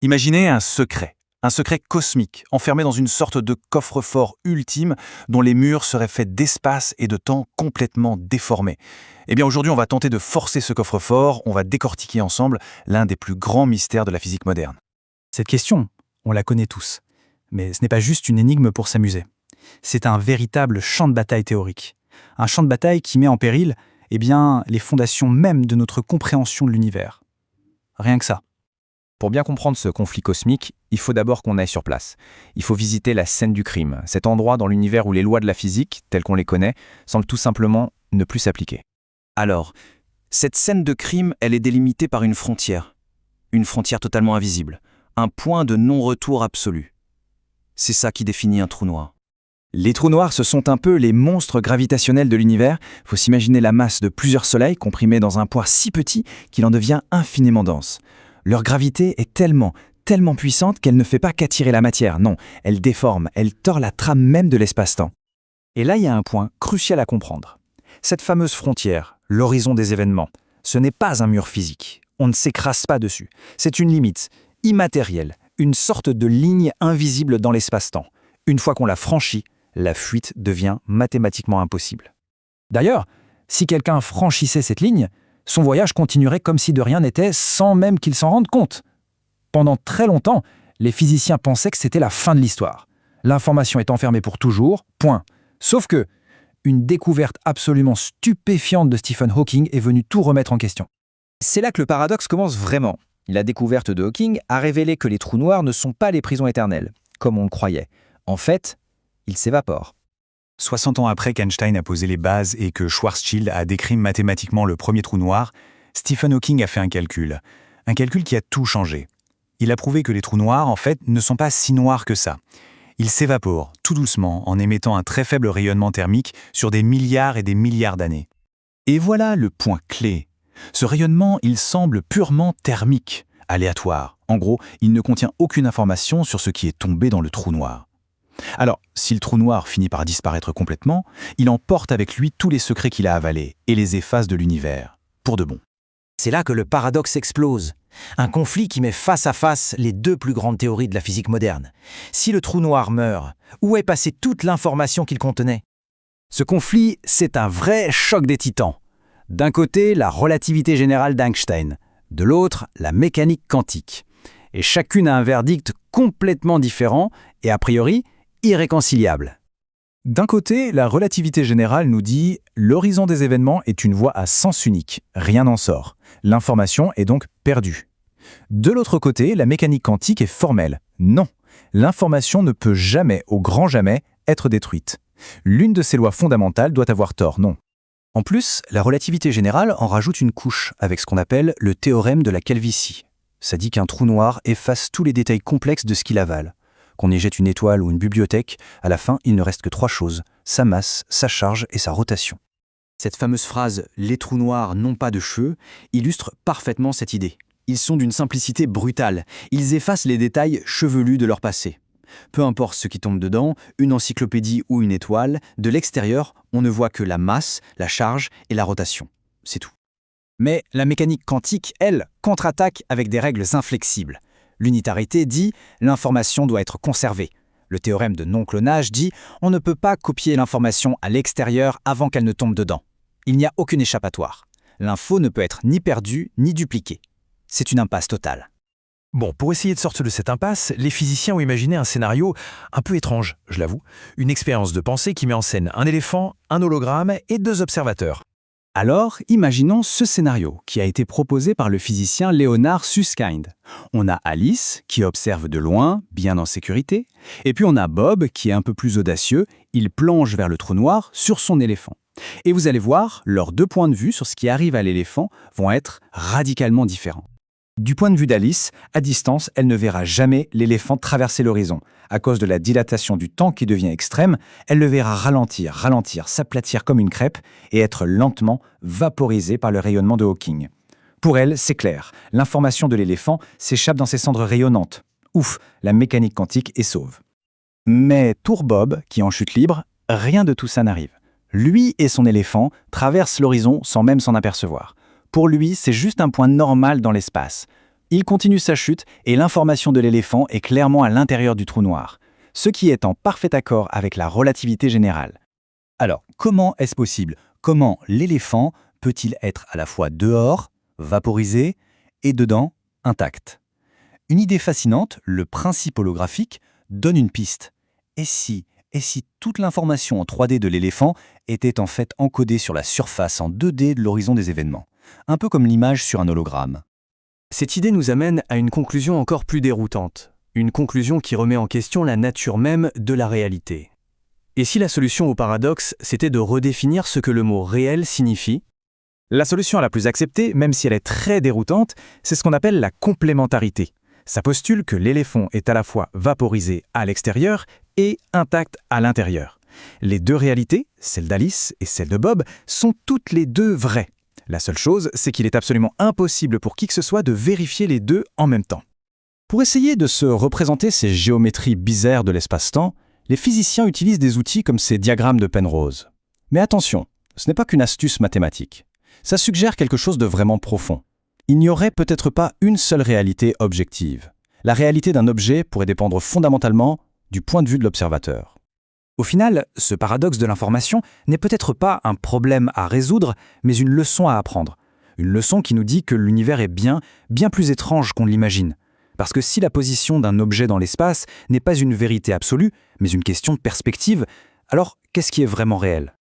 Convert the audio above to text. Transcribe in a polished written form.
Imaginez un secret cosmique, enfermé dans une sorte de coffre-fort ultime dont les murs seraient faits d'espace et de temps complètement déformés. Eh bien aujourd'hui, on va tenter de forcer ce coffre-fort, on va décortiquer ensemble l'un des plus grands mystères de la physique moderne. Cette question, on la connaît tous. Mais ce n'est pas juste une énigme pour s'amuser. C'est un véritable champ de bataille théorique. Un champ de bataille qui met en péril les fondations même de notre compréhension de l'univers. Rien que ça. Pour bien comprendre ce conflit cosmique, il faut d'abord qu'on aille sur place. Il faut visiter la scène du crime, cet endroit dans l'univers où les lois de la physique, telles qu'on les connaît, semblent tout simplement ne plus s'appliquer. Alors, cette scène de crime, elle est délimitée par une frontière totalement invisible, un point de non-retour absolu. C'est ça qui définit un trou noir. Les trous noirs, ce sont un peu les monstres gravitationnels de l'univers. Faut s'imaginer la masse de plusieurs soleils comprimés dans un poids si petit qu'il en devient infiniment dense. Leur gravité est tellement puissante qu'elle ne fait pas qu'attirer la matière. Non, elle déforme, elle tord la trame même de l'espace-temps. Et là, il y a un point crucial à comprendre. Cette fameuse frontière, l'horizon des événements, ce n'est pas un mur physique. On ne s'écrase pas dessus. C'est une limite immatérielle, une sorte de ligne invisible dans l'espace-temps. Une fois qu'on l'a franchie, la fuite devient mathématiquement impossible. D'ailleurs, si quelqu'un franchissait cette ligne, son voyage continuerait comme si de rien n'était, sans même qu'il s'en rende compte. Pendant très longtemps, les physiciens pensaient que c'était la fin de l'histoire. L'information est enfermée pour toujours, point. Sauf que, une découverte absolument stupéfiante de Stephen Hawking est venue tout remettre en question. C'est là que le paradoxe commence vraiment. La découverte de Hawking a révélé que les trous noirs ne sont pas les prisons éternelles, comme on le croyait. En fait, ils s'évaporent. 60 ans après qu'Einstein a posé les bases et que Schwarzschild a décrit mathématiquement le premier trou noir, Stephen Hawking a fait un calcul qui a tout changé. Il a prouvé que les trous noirs, en fait, ne sont pas si noirs que ça. Ils s'évaporent tout doucement en émettant un très faible rayonnement thermique sur des milliards et des milliards d'années. Et voilà le point clé. Ce rayonnement, il semble purement thermique, aléatoire. En gros, il ne contient aucune information sur ce qui est tombé dans le trou noir. Alors, si le trou noir finit par disparaître complètement, il emporte avec lui tous les secrets qu'il a avalés et les efface de l'univers, pour de bon. C'est là que le paradoxe explose. Un conflit qui met face à face les deux plus grandes théories de la physique moderne. Si le trou noir meurt, où est passée toute l'information qu'il contenait ? Ce conflit, c'est un vrai choc des titans. D'un côté, la relativité générale d'Einstein, de l'autre, la mécanique quantique. Et chacune a un verdict complètement différent et a priori irréconciliable. D'un côté, la relativité générale nous dit « l'horizon des événements est une voie à sens unique, rien n'en sort. L'information est donc perdue. » De l'autre côté, la mécanique quantique est formelle. Non, l'information ne peut jamais, au grand jamais, être détruite. L'une de ces lois fondamentales doit avoir tort, non. En plus, la relativité générale en rajoute une couche avec ce qu'on appelle le théorème de la calvitie. Ça dit qu'un trou noir efface tous les détails complexes de ce qu'il avale. Qu'on y jette une étoile ou une bibliothèque, à la fin, il ne reste que 3 choses, sa masse, sa charge et sa rotation. Cette fameuse phrase « les trous noirs n'ont pas de cheveux » illustre parfaitement cette idée. Ils sont d'une simplicité brutale. Ils effacent les détails chevelus de leur passé. Peu importe ce qui tombe dedans, une encyclopédie ou une étoile, de l'extérieur, on ne voit que la masse, la charge et la rotation. C'est tout. Mais la mécanique quantique, elle, contre-attaque avec des règles inflexibles. L'unitarité dit « l'information doit être conservée ». Le théorème de non-clonage dit « on ne peut pas copier l'information à l'extérieur avant qu'elle ne tombe dedans ». Il n'y a aucune échappatoire. L'info ne peut être ni perdue ni dupliquée. C'est une impasse totale. Bon, pour essayer de sortir de cette impasse, les physiciens ont imaginé un scénario un peu étrange, je l'avoue. Une expérience de pensée qui met en scène un éléphant, un hologramme et 2 observateurs. Alors, imaginons ce scénario qui a été proposé par le physicien Leonard Susskind. On a Alice qui observe de loin, bien en sécurité, et puis on a Bob qui est un peu plus audacieux, il plonge vers le trou noir sur son éléphant. Et vous allez voir, leurs 2 points de vue sur ce qui arrive à l'éléphant vont être radicalement différents. Du point de vue d'Alice, à distance, elle ne verra jamais l'éléphant traverser l'horizon. À cause de la dilatation du temps qui devient extrême, elle le verra ralentir, s'aplatir comme une crêpe et être lentement vaporisé par le rayonnement de Hawking. Pour elle, c'est clair, l'information de l'éléphant s'échappe dans ses cendres rayonnantes. Ouf, la mécanique quantique est sauve. Mais pour Bob, qui est en chute libre, rien de tout ça n'arrive. Lui et son éléphant traversent l'horizon sans même s'en apercevoir. Pour lui, c'est juste un point normal dans l'espace. Il continue sa chute et l'information de l'éléphant est clairement à l'intérieur du trou noir, ce qui est en parfait accord avec la relativité générale. Alors, comment est-ce possible? Comment l'éléphant peut-il être à la fois dehors, vaporisé, et dedans, intact? Une idée fascinante, le principe holographique, donne une piste. Et si toute l'information en 3D de l'éléphant était en fait encodée sur la surface en 2D de l'horizon des événements? Un peu comme l'image sur un hologramme. Cette idée nous amène à une conclusion encore plus déroutante. Une conclusion qui remet en question la nature même de la réalité. Et si la solution au paradoxe, c'était de redéfinir ce que le mot « réel » signifie? La solution la plus acceptée, même si elle est très déroutante, c'est ce qu'on appelle la complémentarité. Ça postule que l'éléphant est à la fois vaporisé à l'extérieur et intact à l'intérieur. Les deux réalités, celle d'Alice et celle de Bob, sont toutes les deux vraies. La seule chose, c'est qu'il est absolument impossible pour qui que ce soit de vérifier les deux en même temps. Pour essayer de se représenter ces géométries bizarres de l'espace-temps, les physiciens utilisent des outils comme ces diagrammes de Penrose. Mais attention, ce n'est pas qu'une astuce mathématique. Ça suggère quelque chose de vraiment profond. Il n'y aurait peut-être pas une seule réalité objective. La réalité d'un objet pourrait dépendre fondamentalement du point de vue de l'observateur. Au final, ce paradoxe de l'information n'est peut-être pas un problème à résoudre, mais une leçon à apprendre. Une leçon qui nous dit que l'univers est bien plus étrange qu'on l'imagine. Parce que si la position d'un objet dans l'espace n'est pas une vérité absolue, mais une question de perspective, alors qu'est-ce qui est vraiment réel ?